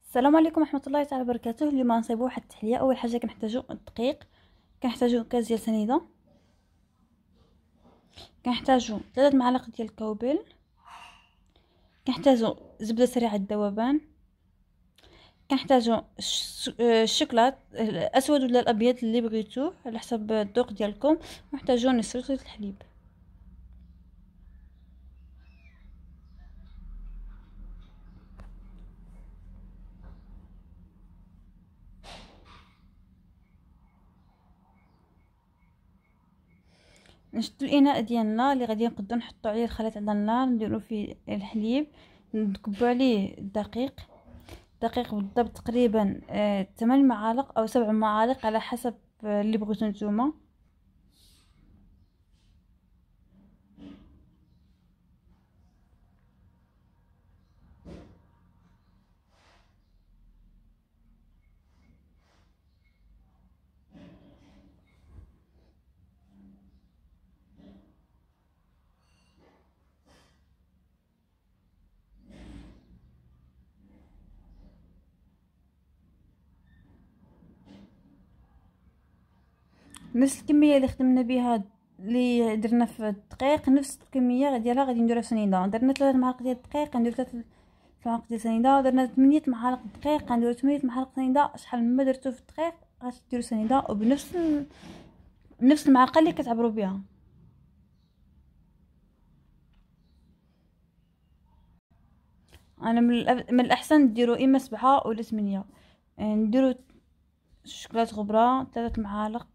السلام عليكم ورحمه الله تعالى وبركاته. اليوم غنصايبوا واحد التحليه. اول حاجه كنحتاجو الدقيق، كنحتاجو كاس ديال سنيده، كنحتاجو 3 معالق ديال الكاوبل، كنحتاجو زبده سريعه الذوبان، كنحتاجو الشوكولات الاسود ولا الابيض اللي بغيتوه على حسب الذوق ديالكم، ونحتاجو نص لتر الحليب. نشدو الاناء ديالنا اللي غادي نقدروا نحطوا عليه الخليط على النار، نديروا فيه الحليب، نكبوا عليه الدقيق بالضبط تقريبا 8 معالق او 7 معالق على حسب اللي بغيتو نتوما. نفس الكميه اللي خدمنا بها اللي درنا في الدقيق، نفس الكميه ديالها غادي نديروها سنيده. درنا 3 معالق ديال الدقيق غنديرو 3 معالق ديال سنيده، درنا 8 معالق دقيق غنديرو 8 معالق سنيده. شحال ما درتو في الدقيق غاديروا سنيده، وبنفس نفس المعلقه اللي كتعبروا بها. انا من الاحسن ديروا اما 7 ولا 8. نديرو شوكولاته غبره 3 معالق،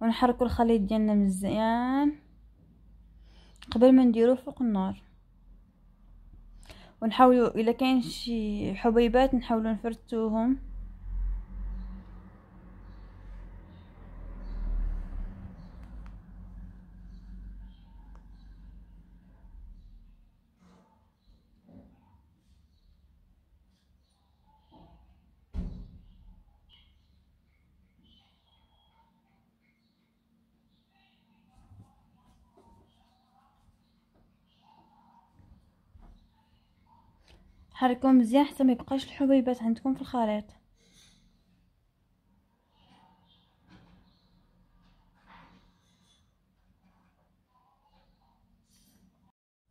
ونحركوا الخليط ديالنا مزيان قبل ما نديروه فوق النار، ونحاولوا الا كاين شي حبيبات نحاولوا نفرتوهم. حركوهم مزيان حتى ما يبقاش الحبيبات عندكم في الخليط.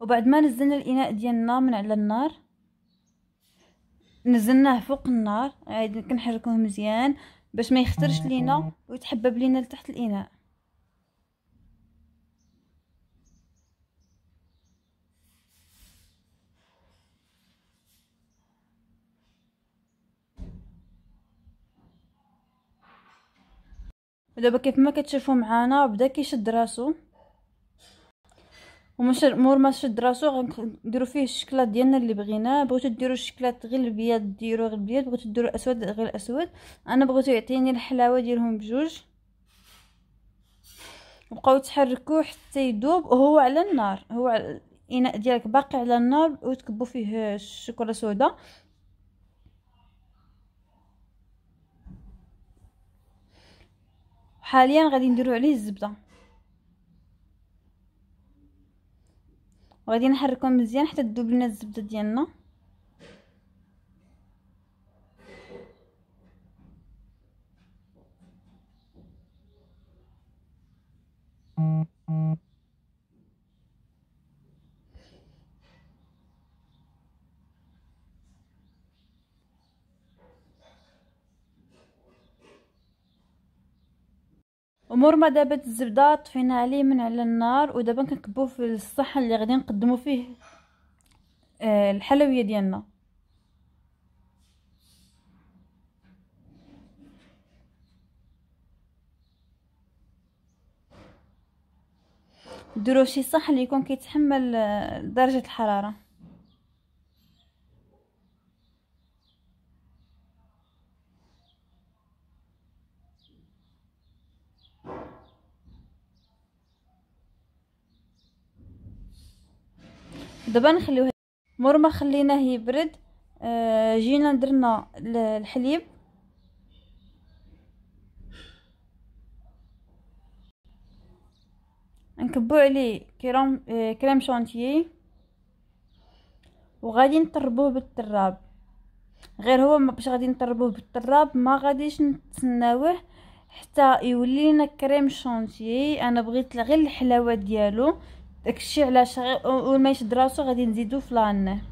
وبعد ما نزلنا الاناء ديالنا من على النار، نزلناه فوق النار، عاد كنحركوه مزيان باش ما يخترش لينا ويتحبب لينا لتحت الاناء. ودابا كيف ما كتشوفوا معانا بدا كيشد راسو، ومش مور ما شد راسو غنديروا فيه الشكلاط ديالنا اللي بغيناه. بغيتو ديروا الشكلاط غير البيض ديروا غير البيض، بغيتو ديروا الاسود غير الاسود. انا بغيتو يعطيني الحلاوه ديالهم بجوج. وبقاو تحركوه حتى يذوب وهو على النار، هو الاناء ديالك باقي على النار وتكبوا فيه الشوكولا سودا. حاليا غادي نديرو عليه الزبده، وغادي نحركو مزيان حتى تذوب لنا الزبده ديالنا. ومور ما دابت الزبده طفينا عليه من على النار، ودابا كنكبوه في الصحن اللي غادي نقدموا فيه الحلويات ديالنا. ديروا شي صحن اللي يكون كيتحمل درجه الحراره. دابا نخليوه مور ما خليناه يبرد، جينا درنا الحليب، نكبو عليه كريم شانتيي، وغادي نطربوه بالتراب. غير هو باش غادي نطربوه بالتراب ما غاديش نتسناوه حتى يولي لنا كريم شانتيي. انا بغيت غير الحلاوه ديالو، داكشي علاش اول ما يشد راسو غادي نزيدو في لانه.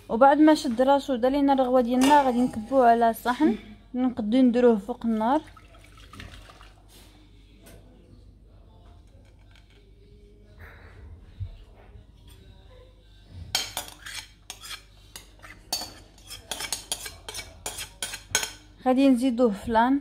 وبعد ما شد راسو دالينا الرغوه ديالنا غادي نكبوه على صحن، نقدو نديروه فوق النار. غادي نزيدوه فلان،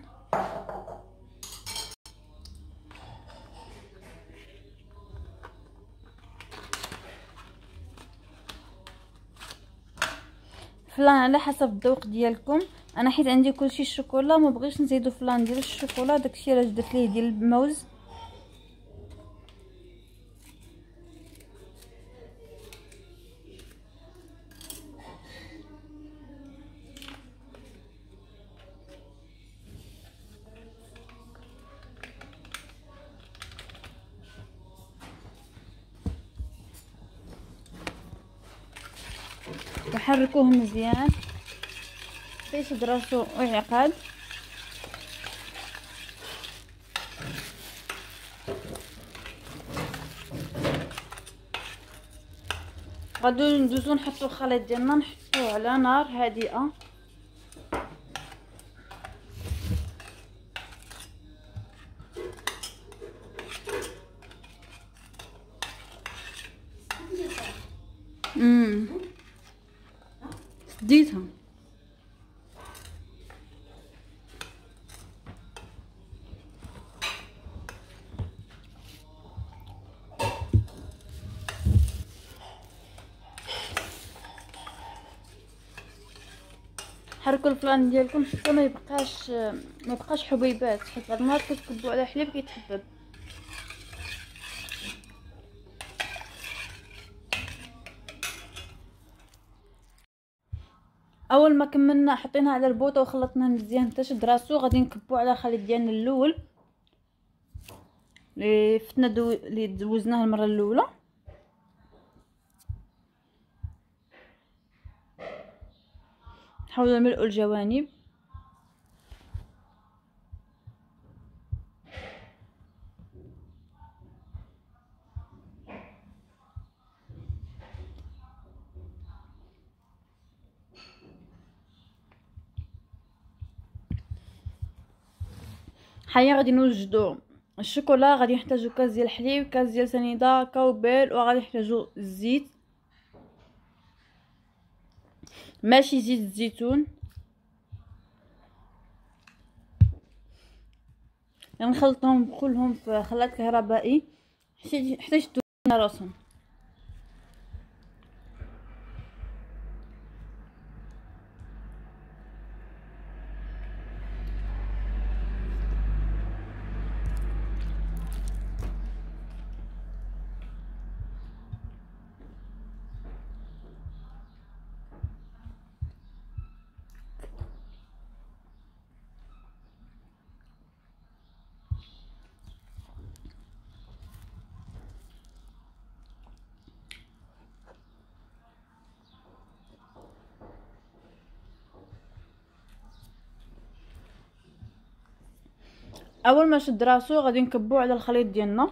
فلان على حسب الذوق ديالكم. انا حيت عندي كلشي الشوكولا ما بغيتش نزيدو فلان ديال الشوكولا، داكشي علاش درت ليه ديال الموز. نحركوه مزيان حتى يشد راسو ويعقد. غادي ندوزو نحطو الخليط ديالنا، نحطوه على نار هادئه. ديتها حركوا الفلان ديالكم حتى ما يبقاش حبيبات، حيت بعض المرات كتكبوا على حليب كيتحبب. اول ما كملنا حطيناها على البوطه وخلطناها مزيان حتى شد راسو، غادي نكبوا على الخليط ديالنا الاول اللي فتنا اللي دوزناه المره الاولى. نحاولوا نملئوا الجوانب. حاليا غادي نوجدوا الشوكولا. غادي نحتاجو كاس ديال الحليب، كاس ديال سنيده، كاوبيل، وغادي نحتاجو الزيت، ماشي زيت الزيتون. نخلطهم كلهم في خلاط كهربائي حتى يشدوا راسهم. اول ما نشد راسو غادي نكبوه على الخليط ديالنا،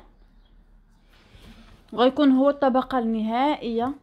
غيكون هو الطبقه النهائيه.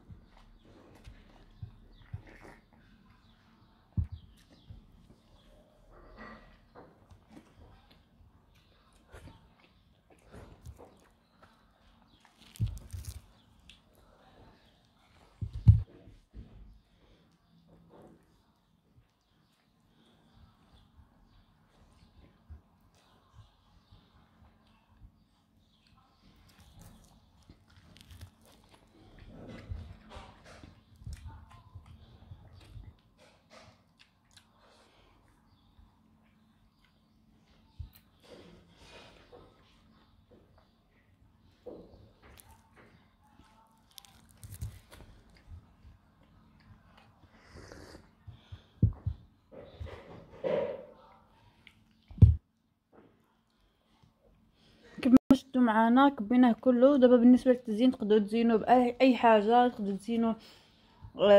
كما شفتوا معنا كبيناه كله. دابا بالنسبه للتزيين تقدروا تزينوا باي حاجه، تقدروا تزينوا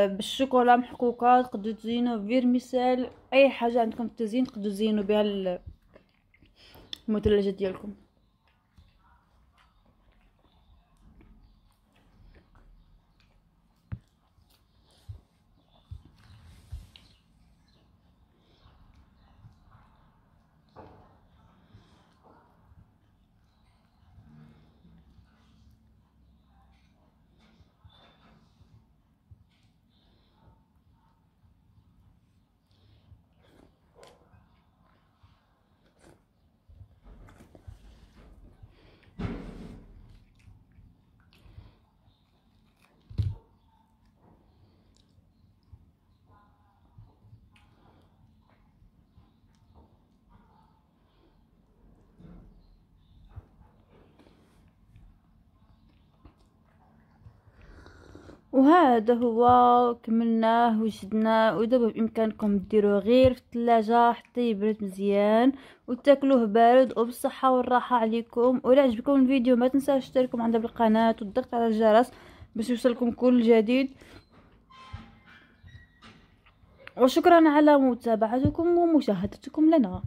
بالشوكولا محكوكه، تقدروا تزينوا بفيرميسيل، اي حاجه عندكم في التزيين تقدروا تزينوا بها المثلجات ديالكم. وهذا هو كملناه وشدناه. ودابا بامكانكم ديروه غير في الثلاجه حتى يبرد مزيان وتاكلوه بارد وبالصحه والراحه عليكم. ولا عجبكم الفيديو ما تنساوش تشتركوا عندنا بالقناه والضغط على الجرس باش يوصلكم كل جديد. وشكرا على متابعتكم ومشاهدتكم لنا.